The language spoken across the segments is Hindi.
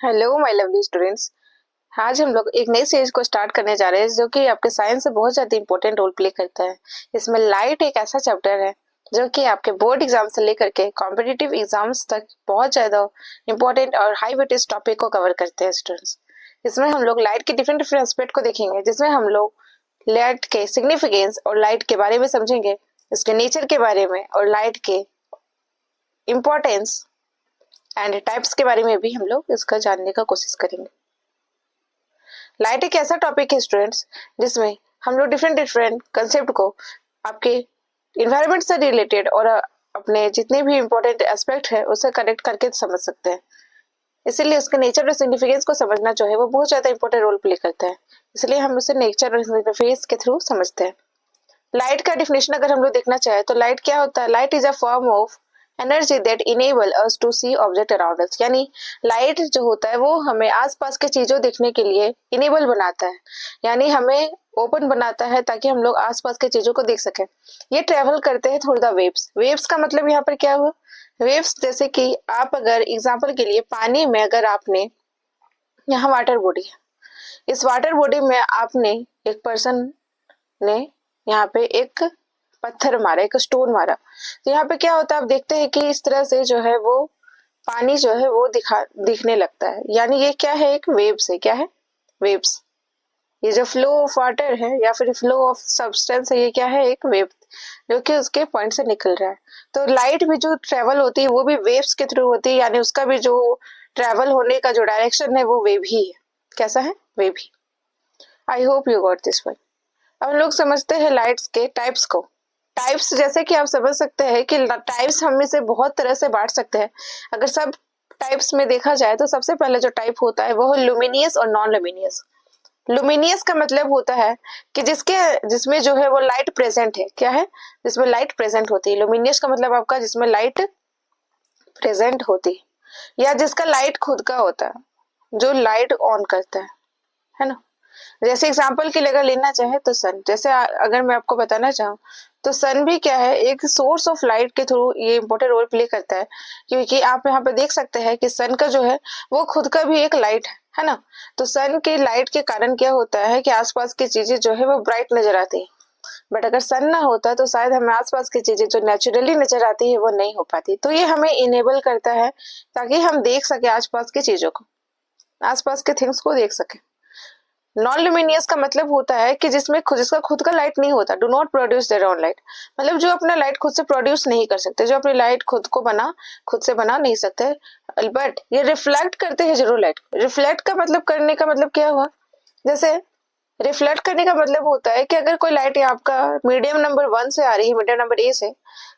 Hello my lovely students. आज हम लोग एक नई सीरीज को स्टार्ट करने जा रहे हैं जो कि आपके साइंस से बहुत ज़्यादा इंपॉर्टेंट रोल प्ले करता है। इसमें लाइट एक ऐसा चैप्टर है जो कि आपके बोर्ड एग्जाम से लेकर के कॉम्पिटिटिव एग्जाम्स तक बहुत ज़्यादा इंपॉर्टेंट और हाई वेटेज टॉपिक को कवर करते हैं स्टूडेंट्स। इसमें हम लोग लाइट के डिफरेंट डिफरेंट एस्पेक्ट को देखेंगे, जिसमें हम लोग लाइट के सिग्निफिकेंस और लाइट के बारे में समझेंगे, इसके नेचर के बारे में और लाइट के इम्पोर्टेंस एंड टाइप्स के बारे में भी हम लोग इसका जानने का कोशिश करेंगे। लाइट एक ऐसा टॉपिक है स्टूडेंट्स जिसमें हम लोग डिफरेंट डिफरेंट कंसेप्ट को आपके इन्वायरमेंट से रिलेटेड और अपने जितने भी इम्पोर्टेंट एस्पेक्ट है उसे कनेक्ट करके समझ सकते हैं। इसीलिए उसके नेचर और सिग्निफिकेंस को समझना जो है वो बहुत ज़्यादा इंपॉर्टेंट रोल प्ले करता है, इसलिए हम उसे नेचर और सिग्निफिकेंस के थ्रू समझते हैं। लाइट का डिफिनेशन अगर हम लोग देखना चाहें तो लाइट क्या होता है? Light is a form of energy that enable us to see object around us. यानी लाइट जो होता है वो हमें आसपास के चीजों देखने के लिए इनेबल बनाता है, यानी हमें ओपन बनाता है ताकि हम लोग आसपास के चीजों को देख सकें। ये ट्रेवल करते हैं थ्रू द वेव्स। वेव्स का मतलब यहाँ पर क्या हुआ? वेव्स जैसे कि आप अगर एग्जाम्पल के लिए पानी में अगर आपने, यहाँ वाटर बॉडी है, इस वाटर बॉडी में आपने एक पर्सन ने यहाँ पे एक पत्थर मारा, एक स्टोन मारा, तो यहाँ पे क्या होता है? आप देखते हैं कि इस तरह से जो है वो पानी जो है वो दिखने लगता है, यानी ये क्या है? एक वेव्स है। क्या है? वेव्स। ये जो फ्लो ऑफ वाटर है या फिर फ्लो ऑफ सब्सटेंस है, ये क्या है? एक वेव जो कि उसके पॉइंट से निकल रहा है। तो लाइट भी जो ट्रेवल होती है वो भी वेव्स के थ्रू होती है, यानी उसका भी जो ट्रेवल होने का जो डायरेक्शन है वो वेव ही है। कैसा है? Wave he. I hope you got this one. अब हम लोग समझते हैं लाइट्स के टाइप्स को। टाइप्स जैसे कि आप समझ सकते हैं कि टाइप्स हम इसे बहुत तरह से बांट सकते हैं। अगर सब टाइप्स में देखा जाए तो सबसे पहले जो टाइप होता है वो है लुमिनियस और नॉन लुमिनियस। लुमिनियस का मतलब होता है कि जिसमें जो है वो लाइट प्रेजेंट है। क्या है? जिसमें लाइट प्रेजेंट होती है। लुमिनियस का मतलब आपका जिसमें लाइट प्रेजेंट होती है, या जिसका लाइट खुद का होता है, जो लाइट ऑन करता है ना। जैसे एग्जाम्पल के लिए अगर लेना चाहे तो सन, जैसे अगर मैं आपको बताना चाहूँ तो सन भी क्या है? एक सोर्स ऑफ लाइट के थ्रू ये इंपॉर्टेंट रोल प्ले करता है, क्योंकि आप यहाँ पे देख सकते हैं कि सन का जो है वो खुद का भी एक लाइट है ना। तो सन के लाइट के कारण क्या होता है कि आसपास की चीजें जो है वो ब्राइट नजर आती है, बट अगर सन ना होता तो शायद हमें आसपास की चीजें जो नेचुरली नजर आती है वो नहीं हो पाती। तो ये हमें इनेबल करता है ताकि हम देख सके आसपास की चीजों को, आसपास के थिंग्स को देख सके। नॉन लुमिनियस का मतलब होता है कि जिसका खुद का लाइट नहीं होता, do not produce their own light, मतलब जो अपना लाइट खुद से प्रोड्यूस नहीं कर सकते, जो अपनी लाइट खुद से बना नहीं सकते, बट ये रिफ्लेक्ट करते हैं जरूर लाइट। रिफ्लेक्ट का मतलब करने का मतलब क्या हुआ? जैसे रिफ्लेक्ट करने का मतलब होता है कि अगर कोई लाइट आपका मीडियम नंबर 1 से आ रही है, मीडियम नंबर ए से,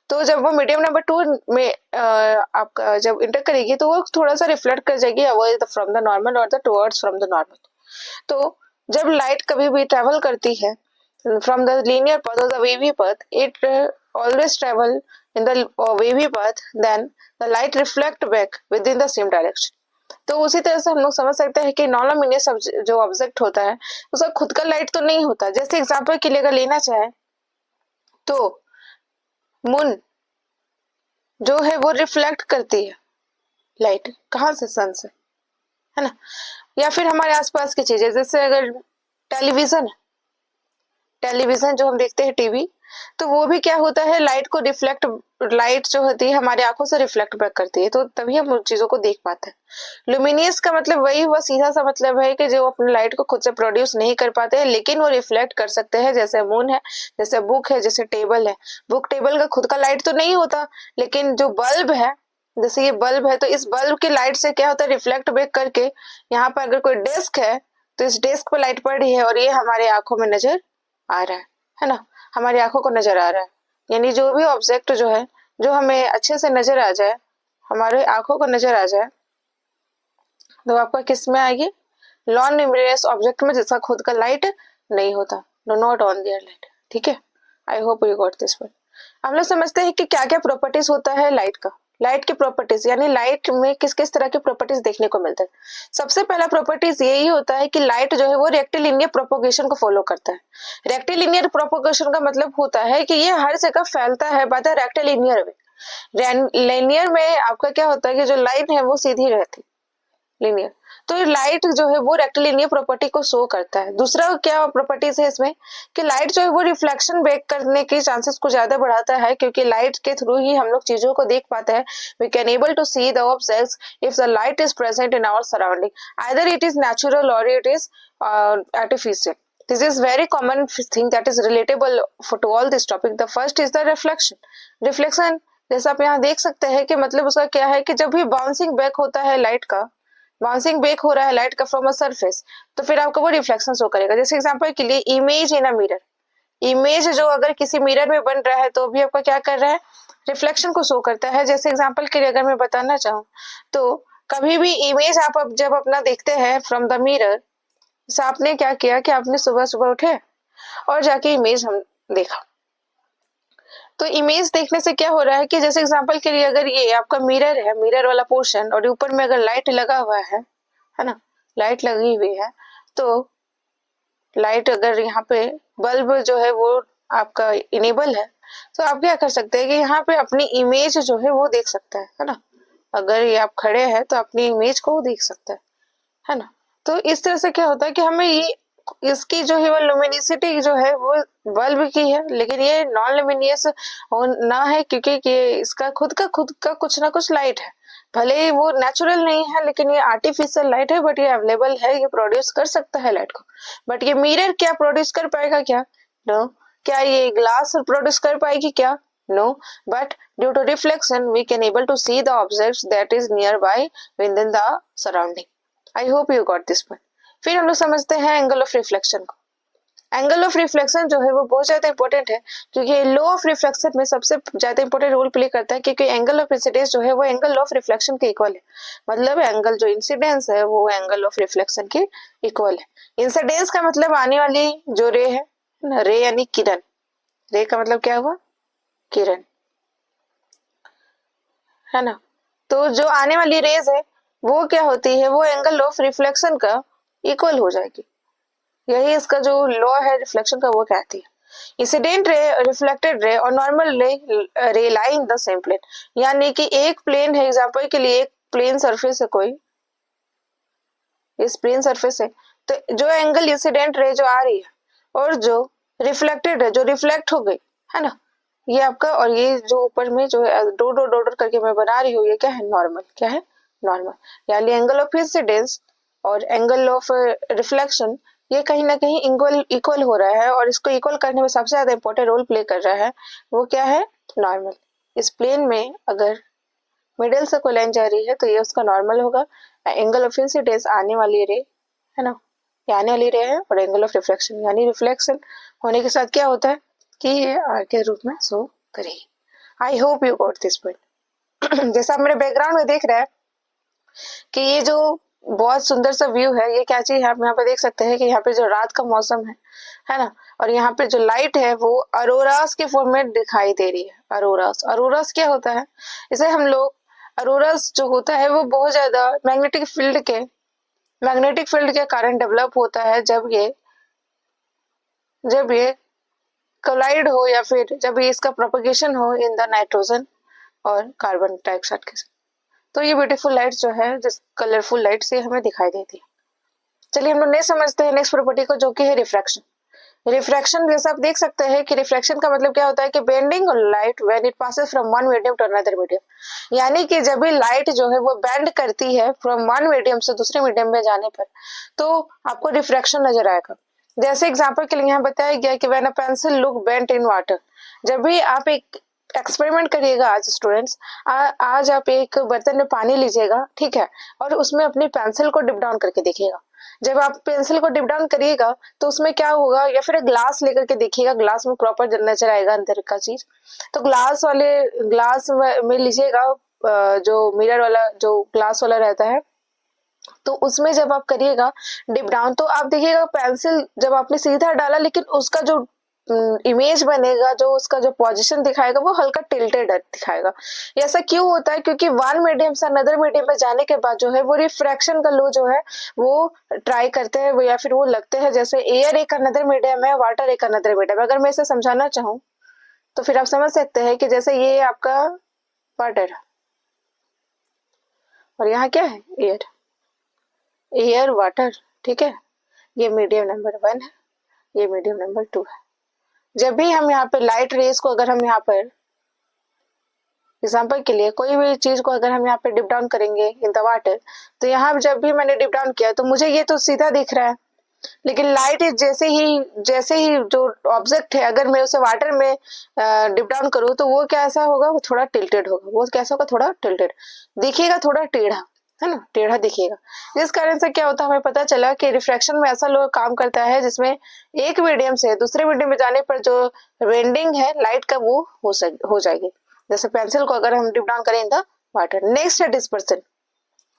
तो जब वो मीडियम नंबर 2 में आपका जब इंटर करेगी तो वो थोड़ा सा रिफ्लेक्ट कर जाएगी अवॉइड फ्रॉम द नॉर्मल और the towards from the normal. तो जब लाइट कभी भी ट्रेवल करती है फ्रॉम द लीनियर पाथ और the wavy path, it always travel in the wavy path, then the light reflect back with in the same direction. तो उसी तरह से हम लोग समझ सकते हैं कि नॉन लुमिनियस जो ऑब्जेक्ट होता है उसका खुद का लाइट तो नहीं होता। जैसे एग्जांपल के लिए अगर लेना चाहे तो मून जो है वो रिफ्लेक्ट करती है लाइट, कहाँ से? सन से, है ना। या फिर हमारे आसपास की चीजें, जैसे अगर टेलीविजन जो हम देखते हैं, टीवी, तो वो भी क्या होता है? लाइट जो होती है हमारी आंखों से रिफ्लेक्ट बैक करती है, तो तभी हम उन चीजों को देख पाते हैं। लुमिनियस का मतलब वही हुआ, सीधा सा मतलब है कि जो अपने लाइट को खुद से प्रोड्यूस नहीं कर पाते हैं लेकिन वो रिफ्लेक्ट कर सकते हैं। जैसे मून है, जैसे बुक है, जैसे टेबल है। बुक टेबल का खुद का लाइट तो नहीं होता, लेकिन जो बल्ब है, जैसे ये बल्ब है, तो इस बल्ब की लाइट से क्या होता है? रिफ्लेक्ट बैक करके यहाँ पर अगर कोई डेस्क है तो इस डेस्क पर लाइट पड़ रही है और ये हमारे आंखों में नजर आ रहा है ना, हमारी आंखों को नजर आ रहा है। यानी जो भी ऑब्जेक्ट जो है जो हमें अच्छे से नजर आ जाए, हमारे आंखों को नजर आ जाए, तो आपका किस में आएगी? नॉन लुमिनियस ऑब्जेक्ट में, जिसका खुद का लाइट नहीं होता, do not on their light. ठीक है, आई hope you got this one. हम लोग समझते हैं कि क्या क्या प्रॉपर्टीज होता है लाइट का। लाइट की प्रॉपर्टीज, यानी लाइट में किस किस तरह की प्रॉपर्टीज देखने को मिलता है। सबसे पहला प्रॉपर्टीज यही होता है कि लाइट जो है वो रेक्टिलिनियर प्रोपोगेशन को फॉलो करता है। रेक्टिलिनियर प्रोपोगेशन का मतलब होता है कि ये हर जगह फैलता है by the rectilinear way. Linear में आपका क्या होता है कि जो लाइन है वो सीधी रहती, लीनियर। तो लाइट जो है वो रेक्टिलिनियर प्रॉपर्टी को शो करता है। दूसरा क्या प्रॉपर्टीज है इसमें कि लाइट जो है वो रिफ्लेक्शन ब्रेक करने के चांसेस को ज्यादा बढ़ाता है, क्योंकि लाइट के थ्रू ही हम लोग चीजों को देख पाते हैं। We can able to see the objects if the light is present in our surrounding, either it is natural और it is artificial. This is very common thing that is relatable to all this topic. The first is the reflection. Reflection जैसा आप यहाँ देख सकते हैं कि मतलब उसका क्या है कि जब भी बाउंसिंग बैक होता है लाइट का, बाउंसिंग बैक हो रहा है लाइट का फ्रॉम अ सरफेस, तो फिर आपको वो रिफ्लेक्शन शो करेगा। जैसे एग्जांपल के लिए image in a mirror, image जो अगर किसी मिरर में बन रहा है तो भी आपका क्या कर रहा है, रिफ्लेक्शन को शो करता है। जैसे एग्जांपल के लिए अगर मैं बताना चाहूँ तो कभी भी इमेज आप जब अपना देखते हैं फ्रॉम द मिरर, आपने क्या किया कि आपने सुबह सुबह उठे और जाके इमेज हम देखा, तो इमेज देखने से क्या हो रहा है कि जैसे एग्जांपल के लिए अगर ये आपका मिरर है, मिरर वाला पोर्शन, और ऊपर में अगर लाइट लगा हुआ है ना, लाइट लगी हुई है, तो लाइट अगर यहाँ पे बल्ब जो है वो आपका इनेबल है, तो आप क्या कर सकते हैं कि यहाँ पे अपनी इमेज जो है वो देख सकता है ना। अगर ये आप खड़े हैं तो अपनी इमेज को देख सकता है ना। तो इस तरह से क्या होता है कि हमें ये इसकी जो है वो लुमिनिसिटी जो है वो बल्ब की है, लेकिन ये नॉन लुमिनियस ना है, क्योंकि ये इसका खुद का कुछ ना कुछ लाइट है। भले ही वो नेचुरल नहीं है, लेकिन ये आर्टिफिशियल लाइट है, बट ये अवेलेबल है, ये प्रोड्यूस कर सकता है लाइट को। बट ये मिरर क्या प्रोड्यूस कर पाएगा क्या? नो। क्या ये ग्लास प्रोड्यूस कर पाएगी क्या? No. But due to reflection we can able to see the objects that is near by with in the surrounding. I hope you got this point. फिर हम लोग समझते हैं एंगल ऑफ रिफ्लेक्शन को। एंगल ऑफ रिफ्लेक्शन जो है वो बहुत ज्यादा इंपॉर्टेंट है, क्योंकि लॉ ऑफ रिफ्लेक्शन में सबसे ज्यादा इंपॉर्टेंट रोल प्ले करता है, क्योंकि एंगल ऑफ इंसिडेंस जो है वो एंगल ऑफ रिफ्लेक्शन के इक्वल है। मतलब एंगल जो इंसिडेंस है वो एंगल ऑफ रिफ्लेक्शन के इक्वल है। इंसिडेंस का मतलब आने वाली जो रे है ना, रे यानी किरण, रे का मतलब क्या हुआ, किरण, है ना। तो जो आने वाली रेज है वो क्या होती है, वो एंगल ऑफ रिफ्लेक्शन का इक्वल हो जाएगी। यही इसका जो लॉ है रिफ्लेक्शन का वो कहती है। इंसिडेंट रे, रिफ्लेक्टेड रे और नॉर्मल रे लाई इन द सेम प्लेन, यानी कि एक प्लेन है, एग्जांपल के लिए एक प्लेन सरफेस है कोई, इस प्लेन सरफेस है, तो जो एंगल इंसिडेंट रे जो आ रही है और जो रिफ्लेक्टेड है जो रिफ्लेक्ट हो गई है ना, ये आपका, और ये जो ऊपर में जो है डॉट डॉट डॉट करके मैं बना रही हूँ, ये क्या है, नॉर्मल। क्या है, नॉर्मल। यानी एंगल ऑफ इंसिडेंस और एंगल ऑफ रिफ्लेक्शन ये कहीं ना कहीं इक्वल हो रहा है, और इसको इक्वल करने में सबसे ज्यादा इंपॉर्टेंट रोल प्ले कर रहा है वो क्या है, नॉर्मल। इस प्लेन में अगर मिडिल से कोई लाइन जा रही है तो ये उसका नॉर्मल होगा। एंगल ऑफ इंसिडेंस आने वाली रे है ना, ये आने वाली रे है, और एंगल ऑफ रिफ्लेक्शन यानी रिफ्लेक्शन होने के साथ क्या होता है कि ये आर के रूप में शो करेगी। आई hope you got this point. जैसा आप मेरे बैकग्राउंड में देख रहे हैं कि ये जो बहुत सुंदर सा व्यू है, ये क्या चीज है, आप यहाँ पे देख सकते हैं कि यहाँ पे जो रात का मौसम है ना, और यहाँ पे जो लाइट है वो अरोरास के फॉर्म में दिखाई दे रही है। अरोरास, अरोरास क्या होता है, इसे हम लोग, अरोरास जो होता है वो बहुत ज्यादा मैग्नेटिक फील्ड के कारण डेवलप होता है, जब ये कोलाइड हो या फिर जब ये इसका प्रोपगेशन हो इन द नाइट्रोजन और कार्बन डाइऑक्साइड के साथ। तो ये ब्यूटीफुल लाइट जो है, जिस कलरफुल लाइट से हमें दिखाई देती है। चलिए हम लोग नेक्स्ट समझते हैं नेक्स्ट प्रॉपर्टी को, जो कि है रिफ्रैक्शन। रिफ्रैक्शन जैसा आप देख सकते हैं कि रिफ्रैक्शन का मतलब क्या होता है कि bending of light when it passes from one medium to another medium, यानी कि जब भी लाइट जो है वो बेंड करती है फ्रॉम वन मीडियम से दूसरे मीडियम में जाने पर, तो आपको रिफ्रैक्शन नजर आएगा। जैसे एग्जांपल के लिए यहाँ बताया गया कि when a pencil look bent in water, जब भी आप एक एक्सपेरिमेंट करिएगा आज स्टूडेंट्स, आज आप एक बर्तन में पानी लीजिएगा, ठीक है, और उसमें अपनी पेंसिल को डिप डाउन करके देखिएगा। जब आप पेंसिल को डिप डाउन करिएगा तो उसमें क्या होगा, या फिर ग्लास लेकर के देखिएगा, ग्लास में प्रॉपर नजर आएगा अंदर का चीज। तो ग्लास में लीजिएगा, जो मिरर वाला जो ग्लास वाला रहता है, तो उसमें जब आप करिएगा डिप डाउन, तो आप देखिएगा पेंसिल जब आपने सीधा डाला, लेकिन उसका जो इमेज बनेगा, जो उसका जो पोजीशन दिखाएगा वो हल्का टिल्टेड दिखाएगा। ऐसा क्यों होता है, क्योंकि वन मीडियम से अनदर मीडियम पे जाने के बाद जो है वो रिफ्रैक्शन का लॉ जो है वो ट्राई करते हैं, या फिर वो लगते हैं। जैसे एयर एक अनदर मीडियम है, वाटर एक अनदर मीडियम। अगर मैं इसे समझाना चाहूँ तो फिर आप समझ सकते हैं कि जैसे ये आपका वाटर और यहाँ क्या है, एयर, एयर, वाटर, ठीक है, ये मीडियम नंबर 1 है, ये मीडियम नंबर 2 है। जब भी हम यहाँ पे लाइट रेज को अगर हम यहाँ पर एग्जाम्पल के लिए कोई भी चीज को अगर हम यहाँ पे डिप डाउन करेंगे इन द वाटर, तो यहाँ जब भी मैंने डिप डाउन किया तो मुझे ये तो सीधा दिख रहा है, लेकिन लाइट जैसे ही जो ऑब्जेक्ट है अगर मैं उसे वाटर में डिप डाउन करूँ तो वो कैसा होगा, वो थोड़ा टिल्टेड होगा, वो कैसा होगा, थोड़ा टिल्टेड दिखेगा, थोड़ा टेढ़ा, है ना, टेढ़ा दिखेगा। जिस कारण से क्या होता है, हमें पता चला कि रिफ्रैक्शन में ऐसा लोग काम करता है जिसमें एक मीडियम से दूसरे मीडियम में जाने पर जो बेंडिंग है लाइट का वो हो जाएगी। जैसे पेंसिल को अगर हम डिप डाउन करें इन द वाटर। नेक्स्ट है डिस्पर्सन।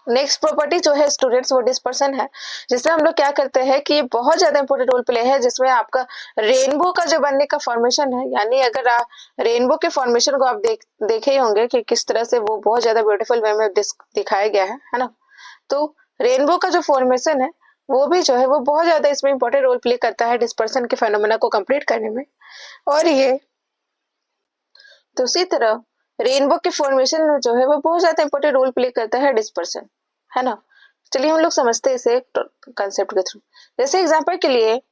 नेक्स्ट प्रॉपर्टी जो है स्टूडेंट्स वो डिस्पर्सन है, जिसमें हम लोग क्या करते हैं कि बहुत ज्यादा इंपॉर्टेंट रोल प्ले है, जिसमें आपका रेनबो का जो बनने का फॉर्मेशन है, यानी अगर रेनबो के फॉर्मेशन को आप देखे ही होंगे कि किस तरह से वो बहुत ज्यादा ब्यूटीफुल वे में दिखाया गया है ना। तो रेनबो का जो फॉर्मेशन है वो भी जो है वो बहुत ज्यादा इसमें इंपॉर्टेंट रोल प्ले करता है डिस्पर्सन के फेनोमेना को कंप्लीट करने में। और ये दूसरी तरह रेनबो के फॉर्मेशन में जो है वो बहुत ज्यादा इंपॉर्टेंट रोल प्ले करता है डिस्पर्सन, है ना। चलिए हम लोग समझते हैं इसे कंसेप्ट के थ्रू। जैसे एग्जांपल के लिए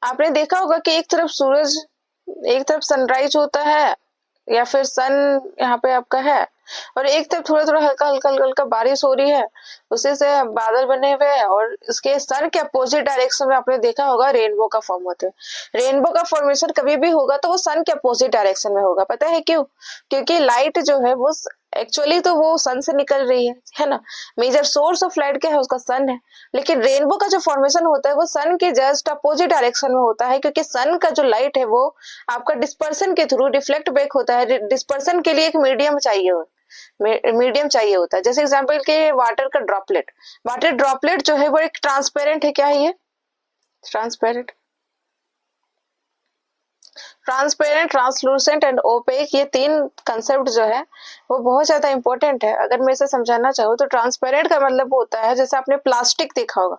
आपने देखा होगा कि एक तरफ सूरज, एक तरफ सनराइज होता है या फिर सन यहाँ पे आपका है, और एक तरफ थोड़ा थोड़ा हल्का हल्का हल्का बारिश हो रही है, उसी से बादल बने हुए हैं, और इसके सन के अपोजिट डायरेक्शन में आपने देखा होगा रेनबो का फॉर्म होता है। रेनबो का फॉर्मेशन कभी भी होगा तो वो सन के अपोजिट डायरेक्शन में होगा। पता है क्यों? क्योंकि लाइट जो है वो एक्चुअली तो वो सन से निकल रही है ना। मेजर सोर्स ऑफ लाइट क्या है, उसका सन है। लेकिन रेनबो का जो फॉर्मेशन होता है वो सन के जस्ट अपोजिट डायरेक्शन में होता है, क्योंकि सन का जो लाइट है वो आपका डिस्पर्सन के थ्रू रिफ्लेक्ट बैक होता है। डिस्पर्सन के लिए एक मीडियम चाहिए होता है। जैसे एग्जांपल के वाटर ड्रॉपलेट जो है वो एक ट्रांसपेरेंट है। क्या है ये? ट्रांसपेरेंट, ट्रांसलूसेंट एंड ओपेक, ये 3 कंसेप्ट जो है वो बहुत ज्यादा इंपॉर्टेंट है। अगर मैं इसे समझाना चाहूँ तो ट्रांसपेरेंट का मतलब होता है, जैसे आपने प्लास्टिक देखा होगा,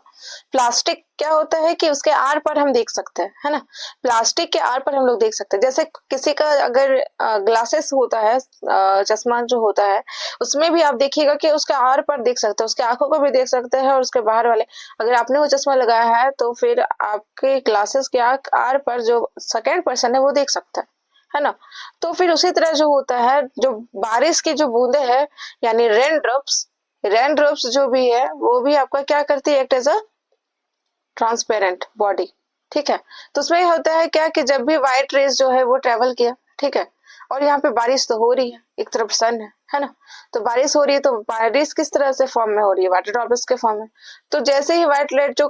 प्लास्टिक क्या होता है कि उसके आर पर हम देख सकते हैं, है ना। प्लास्टिक के आर पर हम लोग देख सकते हैं। जैसे किसी का अगर ग्लासेस होता है, चश्मा जो होता है, उसमें भी आप देखिएगा कि उसके आर पर देख सकते हैं, उसके आंखों को भी देख सकते हैं और उसके बाहर वाले। अगर आपने वो चश्मा लगाया है तो फिर आपके ग्लासेस के आर पर जो सेकेंड पर्सन है वो देख सकता है ना। तो फिर उसी तरह जो होता है, जो बारिश की जो बूंदे हैं यानी रेन ड्रॉप्स जो भी है वो भी आपका क्या करती है, act as a transparent body, ठीक है। तो उसमें होता है क्या कि जब भी व्हाइट रेज जो है वो ट्रेवल किया, ठीक है, और यहाँ पे बारिश तो हो रही है, एक तरफ सन है ना। तो बारिश हो रही है, तो बारिश किस तरह से फॉर्म में हो रही है, वाटर ड्रॉप्स के फॉर्म में। तो जैसे ही व्हाइट लाइट जो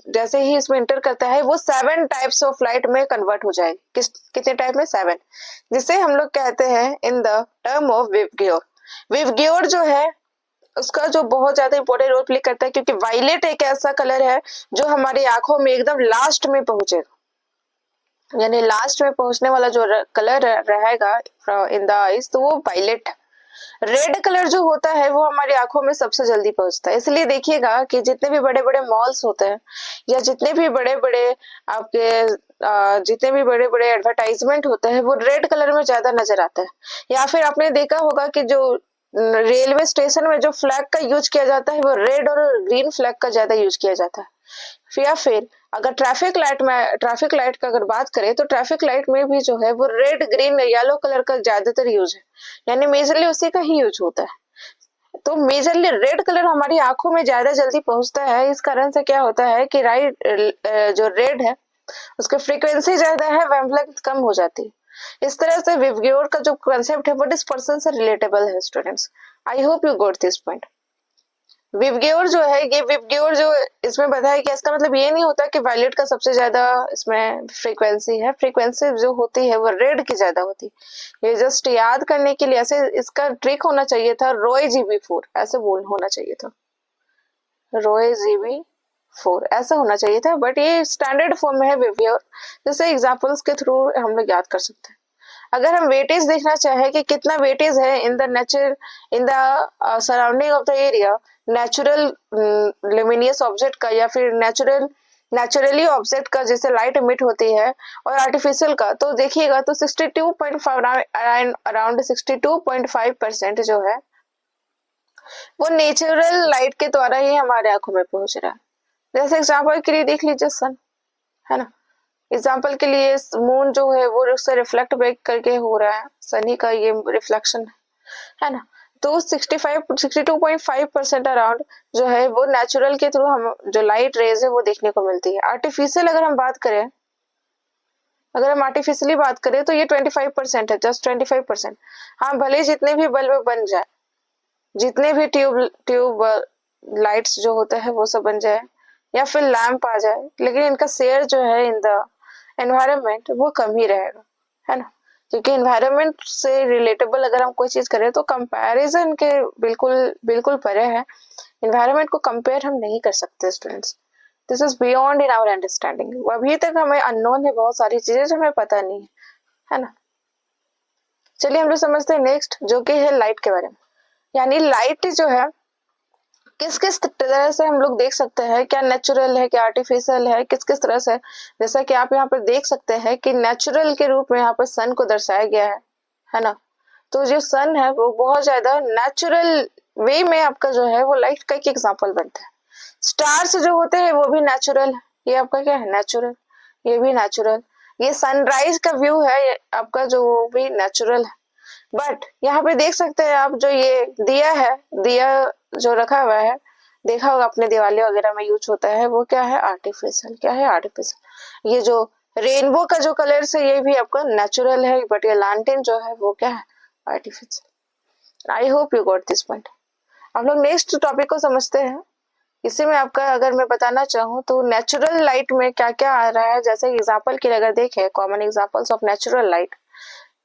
जैसे ही इसमें इंटर करता है वो 7 टाइप्स ऑफ लाइट में कन्वर्ट हो जाएगी। कितने टाइप में? 7, जिसे हम लोग कहते हैं इन द टर्म ऑफ विवग्योर। विवग्योर जो है उसका जो बहुत ज्यादा इंपॉर्टेंट रोल प्ले करता है, क्योंकि वायलेट एक ऐसा कलर है जो हमारी आंखों में एकदम लास्ट में पहुंचेगा, यानी लास्ट में पहुंचने वाला जो कलर रहेगा इन द आईज, तो वो वायलेट है। रेड कलर जो होता है वो हमारी आंखों में सबसे जल्दी पहुंचता है। इसलिए देखिएगा कि जितने भी बड़े बड़े मॉल्स होते हैं या जितने भी बड़े बड़े एडवर्टाइजमेंट होते हैं वो रेड कलर में ज्यादा नजर आता है। या फिर आपने देखा होगा कि जो रेलवे स्टेशन में जो फ्लैग का यूज किया जाता है वो रेड और ग्रीन फ्लैग का ज्यादा यूज किया जाता है। या फिर अगर ट्रैफिक लाइट का अगर बात करें तो ट्रैफिक लाइट में भी जो है वो रेड, ग्रीन, येलो कलर का ज्यादातर यूज है, यानी मेजरली उसी का ही यूज होता है। तो मेजरली रेड कलर हमारी आंखों में ज्यादा जल्दी पहुंचता है। इस कारण से क्या होता है कि जो रेड है उसकी फ्रीक्वेंसी ज्यादा है, वेवलेंथ कम हो जाती है। इस तरह से विवग्योर का जो कंसेप्ट है वो डिस्पर्सन से रिलेटेबल है students. I hope you got this point. विवग्योर जो है, ये विवग्योर जो इसमें बताया कि इसका मतलब ये नहीं होता कि वायलेट का सबसे ज्यादा इसमें फ्रीक्वेंसी है। फ्रीक्वेंसी जो होती है वो रेड की ज्यादा होती है। ये जस्ट याद करने के लिए ऐसे इसका ट्रिक होना चाहिए था, रोय GB4 ऐसे होना चाहिए था, रोय GB4 ऐसा होना चाहिए था, बट ये स्टैंडर्ड फॉर्म में है विवग्योर। जैसे एग्जांपल्स के थ्रू हम लोग याद कर सकते हैं। अगर हम वेटेज देखना चाहे कि कितना वेटेज है इन the surrounding of the area natural luminous object का, या फिर नेचुरली ऑब्जेक्ट का जैसे लाइट इमिट होती है, और आर्टिफिशियल का, तो देखिएगा तो 62.5 अराउंड 62.5% जो है वो नेचुरल लाइट के द्वारा ही हमारे आंखों में पहुंच रहा है। जैसे एग्जाम्पल के लिए देख लीजिए सन, है ना, एग्जाम्पल के लिए मून जो है वो उससे रिफ्लेक्ट बैक करके हो रहा है, सनी का ये रिफ्लेक्शन है ना। तो 62.5% अराउंड जो है वो नेचुरल के थ्रू हम जो लाइट रेज है वो देखने को मिलती है। आर्टिफिशियल अगर हम बात करें, अगर हम आर्टिफिशियली बात करें तो ये 25% है, जस्ट 25%। हाँ, भले जितने भी बल्ब बन जाए, जितने भी ट्यूब लाइट्स जो होते हैं वो सब बन जाए या फिर लैंप आ जाए, लेकिन इनका शेयर जो है इन द एनवायरनमेंट वो कम ही रहेगा, है ना। क्योंकि एनवायरनमेंट से रिलेटेबल अगर हम कोई चीज करें तो कंपैरिजन के बिल्कुल बिल्कुल परे है। एनवायरनमेंट को कंपेयर हम नहीं कर सकते students, this is beyond in our understanding. अभी तक हमें अननोन है, बहुत सारी चीजें जो हमें पता नहीं है ना। चलिए हम लोग समझते हैं नेक्स्ट, जो कि है लाइट के बारे में। यानी लाइट जो है किस किस तरह से हम लोग देख सकते हैं, क्या नेचुरल है, क्या आर्टिफिशियल है, किस किस तरह से। जैसा कि आप यहाँ पर देख सकते हैं कि नेचुरल के रूप में यहाँ पर सन को दर्शाया गया है ना। तो जो सन है वो बहुत ज्यादा नेचुरल वे में आपका जो है वो लाइट का एक एग्जाम्पल बनता है। स्टार्स जो होते हैं वो भी नेचुरल है, ये आपका क्या है, नेचुरल, ये भी नेचुरल। ये सनराइज का व्यू है ये आपका जो वो भी नेचुरल है। बट यहाँ पे देख सकते हैं आप, जो ये दिया है, दिया जो रखा हुआ है, देखा होगा अपने दिवाली वगैरह में यूज होता है, वो क्या है, आर्टिफिशियल। क्या है, आर्टिफिशियल। ये जो रेनबो का जो कलर है ये भी आपका नेचुरल है, बट ये लैंटेन जो है वो क्या है, artificial. I hope you got this point. हम लोग नेक्स्ट टॉपिक को समझते हैं। इसी में आपका अगर मैं बताना चाहूँ तो नेचुरल लाइट में क्या क्या आ रहा है, जैसे एग्जाम्पल के लिए अगर देखें common examples of natural light,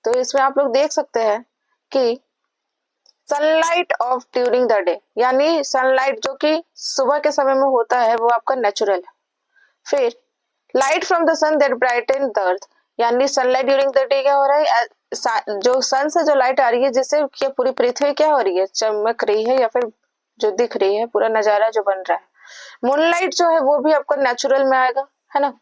तो इसमें आप लोग देख सकते हैं कि sunlight of during the day, यानी सनलाइट जो कि सुबह के समय में होता है वो आपका नेचुरल है। फिर light from the sun that brighten the earth, यानी सनलाइट ड्यूरिंग द डे क्या हो रहा है, जो सन से जो लाइट आ रही है जिससे क्या पूरी पृथ्वी क्या हो रही है, चमक रही है या फिर जो दिख रही है, पूरा नजारा जो बन रहा है। मूनलाइट जो है वो भी आपको नेचुरल में आएगा, है ना,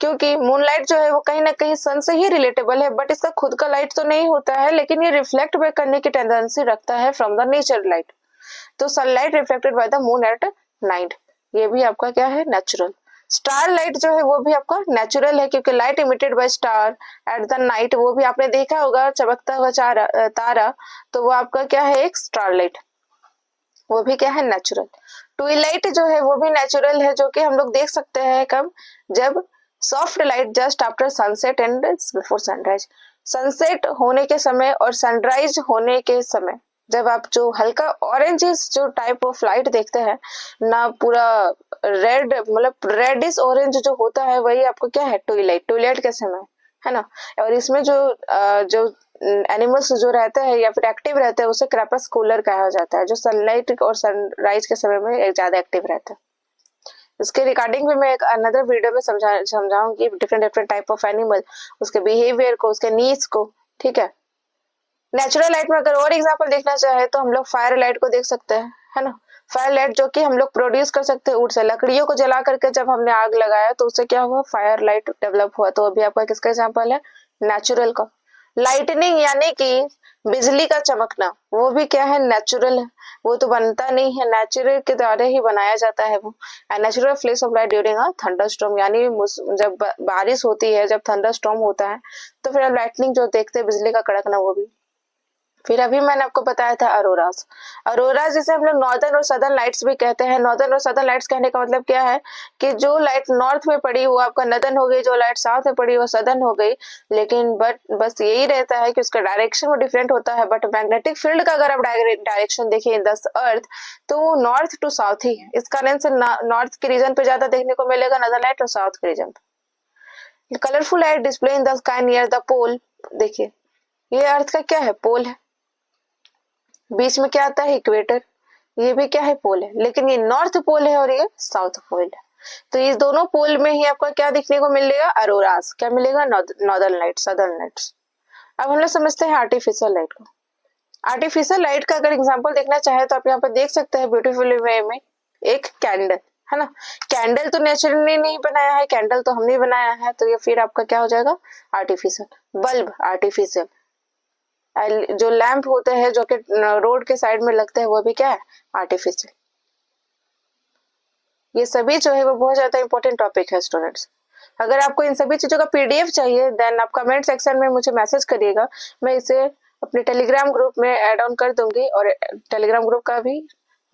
क्योंकि मूनलाइट जो है वो कहीं ना कहीं सन से ही रिलेटेबल है, बट इसका खुद का लाइट तो नहीं होता है, लेकिन ये रिफ्लेक्ट बैक करने की टेंडेंसी रखता है फ्रॉम द नेचर लाइट। तो sunlight reflected by the moon at night, ये भी आपका क्या है, नेचुरल। स्टार लाइट जो है वो भी आपका नेचुरल है, क्योंकि light emitted by star at the night, वो भी आपने देखा होगा चमकता हुआ तारा, तो वो आपका क्या है, एक स्टार लाइट, वो भी क्या है, नेचुरल। ट्विलाइट जो है वो भी नेचुरल है, जो कि हम लोग देख सकते हैं कब, जब soft light just after sunset and before sunrise, sunset होने के समय और सनराइज होने के समय, जब आप जो हल्का ऑरेंजिस जो टाइप ऑफ लाइट देखते हैं ना, पूरा रेड, मतलब रेडिश ऑरेंज जो होता है, वही आपको क्या है, ट्विलाइट, ट्विलाइट के समय, है ना। और इसमें जो एनिमल्स जो रहते हैं या फिर एक्टिव रहते हैं उसे क्रैपस्कुलर कहा जाता है, जो सनलाइट और सनराइज के समय में ज्यादा एक्टिव रहता है। इसके रिगार्डिंग भी मैं एक अनदर वीडियो में समझाऊंगी different different type of animal, उसके बिहेवियर को, उसके नीड्स को, ठीक है। नेचुरल लाइट में अगर और एग्जांपल देखना चाहे तो हम लोग फायर लाइट को देख सकते हैं, है ना। फायर लाइट जो कि हम लोग प्रोड्यूस कर सकते हैं वुड से, लकड़ियों को जला करके जब हमने आग लगाया तो उससे क्या हुआ, फायर लाइट डेवलप हुआ। तो अभी आपका किसका एग्जांपल है, नेचुरल का। लाइटनिंग यानी कि बिजली का चमकना, वो भी क्या है, नेचुरल है, वो तो बनता नहीं है, नेचुरल के द्वारा ही बनाया जाता है वो। Natural flash of light during a thunderstorm, यानी जब बारिश होती है, जब थंडरस्टॉर्म होता है तो फिर हम लाइटनिंग जो देखते हैं, बिजली का कड़कना, वो भी। फिर अभी मैंने आपको बताया था अरोरास। अरोरा जिसे हम लोग नॉर्दर्न और सदर्न लाइट्स भी कहते हैं। नॉर्दर्न और सदर्न लाइट्स कहने का मतलब क्या है कि जो लाइट नॉर्थ में पड़ी वो आपका नदर्न हो गई, जो लाइट साउथ में पड़ी वो सदर्न हो गई। लेकिन बट बस यही रहता है कि उसका डायरेक्शन वो डिफरेंट होता है। बट मैग्नेटिक फील्ड का अगर आप डायरेक्शन देखिए इन द अर्थ, तो नॉर्थ टू साउथ ही है। इस कारण से नॉर्थ के रीजन पे ज्यादा देखने को मिलेगा नदर्न लाइट, और साउथ के रीजन पे colourful light display in the sky near the pole. देखिए ये अर्थ का क्या है, पोल है, बीच में क्या आता है, इक्वेटर, ये भी क्या है, पोल है। लेकिन ये नॉर्थ पोल है और ये साउथ पोल है। तो इस दोनों पोल में ही आपका क्या दिखने को मिलेगा, अरोरास, क्या मिलेगा, नॉर्दर्न लाइट, सदर्न लाइट्स। अब हम लोग समझते हैं आर्टिफिशियल लाइट को। आर्टिफिशियल लाइट का अगर एग्जांपल देखना चाहे तो आप यहाँ पर देख सकते हैं ब्यूटीफुल वे में एक कैंडल, है ना। कैंडल तो नेचुरली नहीं बनाया है, कैंडल तो हमने बनाया है, तो ये फिर आपका क्या हो जाएगा, आर्टिफिशियल। बल्ब आर्टिफिशियल, जो लैंप होते हैं जो कि रोड के साइड में लगते हैं वो भी क्या है, आर्टिफिशियल। ये सभी जो है वो बहुत ज्यादा इंपॉर्टेंट टॉपिक है स्टूडेंट्स। अगर आपको इन सभी चीजों का पीडीएफ चाहिए देन आप कमेंट सेक्शन में मुझे मैसेज करिएगा, मैं इसे अपने टेलीग्राम ग्रुप में ऐड ऑन कर दूंगी और टेलीग्राम ग्रुप का भी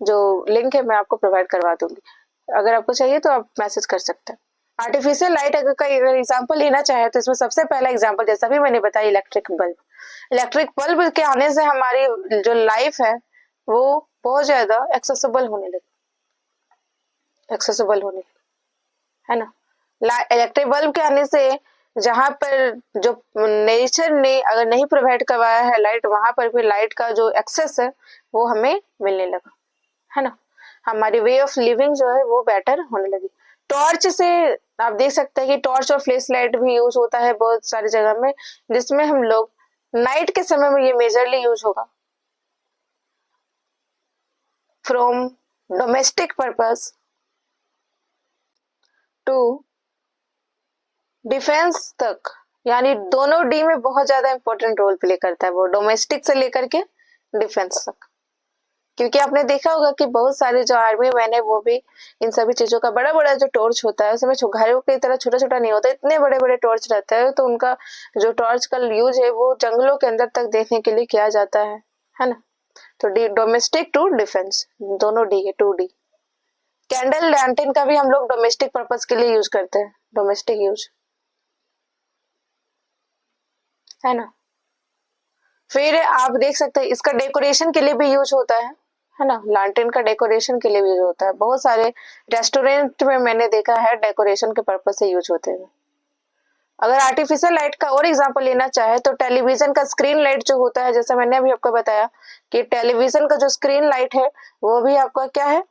जो लिंक है मैं आपको प्रोवाइड करवा दूंगी। अगर आपको चाहिए तो आप मैसेज कर सकते हैं। आर्टिफिशियल लाइट अगर का एग्जाम्पल लेना चाहे तो इसमें सबसे पहला एग्जाम्पल जैसा भी मैंने बताया इलेक्ट्रिक बल्ब। इलेक्ट्रिक बल्ब के आने से हमारी जो लाइफ है वो बहुत ज्यादा एक्सेसिबल होने लगी, है ना। इलेक्ट्रिक बल्ब के आने से जहां पर जो नेचर ने अगर नहीं प्रोवाइड करवाया है लाइट, वहां पर भी लाइट का जो एक्सेस है वो हमें मिलने लगा, है ना। हमारी वे ऑफ लिविंग जो है वो बेटर होने लगी। टॉर्च से आप देख सकते हैं कि टॉर्च और फ्लैश लाइट भी यूज होता है बहुत सारी जगह में, जिसमें हम लोग नाइट के समय में ये मेजरली यूज होगा from domestic purpose to defence तक, यानी दोनों डी में बहुत ज्यादा इंपॉर्टेंट रोल प्ले करता है वो, डोमेस्टिक से लेकर के डिफेंस तक। क्योंकि आपने देखा होगा कि बहुत सारे जो आर्मी मैन है वो भी इन सभी चीजों का बड़ा बड़ा जो टॉर्च होता है उसमें घरों की तरह छोटा छोटा नहीं होता, इतने बड़े बड़े टॉर्च रहता है, तो उनका जो टॉर्च का यूज है वो जंगलों के अंदर तक देखने के लिए किया जाता है ना। तो डी डोमेस्टिक टू डिफेंस दोनों डी है, 2D। कैंडल लैंटर्न का भी हम लोग डोमेस्टिक पर्पज के लिए यूज करते हैं, डोमेस्टिक यूज, है ना। फिर आप देख सकते हैं इसका डेकोरेशन के लिए भी यूज होता है ना। लैंटर्न का डेकोरेशन के लिए भी यूज होता है, बहुत सारे रेस्टोरेंट में मैंने देखा है डेकोरेशन के पर्पज से यूज होते हैं। अगर आर्टिफिशियल लाइट का और एग्जांपल लेना चाहे तो टेलीविजन का स्क्रीन लाइट जो होता है, जैसा मैंने अभी आपको बताया कि टेलीविजन का जो स्क्रीन लाइट है वो भी आपका क्या है,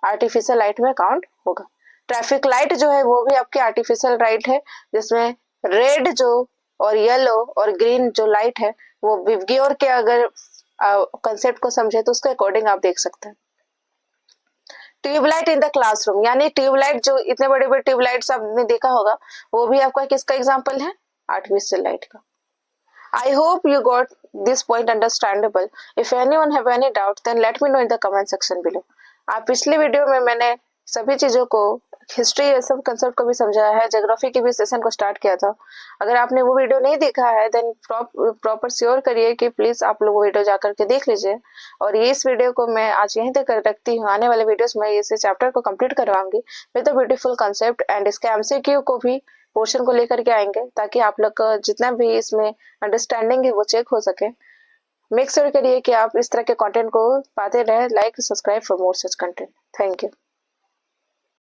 आर्टिफिशियल लाइट में काउंट होगा। ट्रैफिक लाइट जो है वो भी आपकी आर्टिफिशियल लाइट है, जिसमें रेड जो और येलो और ग्रीन जो लाइट है वो विवग्योर के अगर कंसेप्ट को समझे तो उसके अकॉर्डिंग आप देख सकते हैं। ट्यूबलाइट इन द क्लासरूम, यानी ट्यूबलाइट जो इतने बड़े बड़े ट्यूबलाइट्स आपने देखा होगा वो भी आपका किसका एग्जांपल है, आर्टिफिशियल लाइट का। I hope you got this point understandable. If anyone have any doubt, then let me know in the comment section below. आप पिछली वीडियो में मैंने सभी चीजों को, हिस्ट्री ये सब कंसेप्ट को भी समझाया है, ज्योग्राफी के भी सेशन को स्टार्ट किया था। अगर आपने वो वीडियो नहीं देखा है देन प्रॉपर श्योर करिए कि प्लीज आप लोग वो वीडियो जाकर के देख लीजिए। और ये इस वीडियो को मैं आज यहीं तक रखती हूँ, आने वाले वीडियोस में इस चैप्टर को कंप्लीट करवाऊंगी with the beautiful concept and इसके एमसीक्यू को भी पोर्शन को लेकर के आएंगे, ताकि आप लोग का जितना भी इसमें अंडरस्टैंडिंग है वो चेक हो सके। मेक श्योर करिए कि आप इस तरह के कंटेंट को पाते रहे। Like subscribe for more such content. Thank you.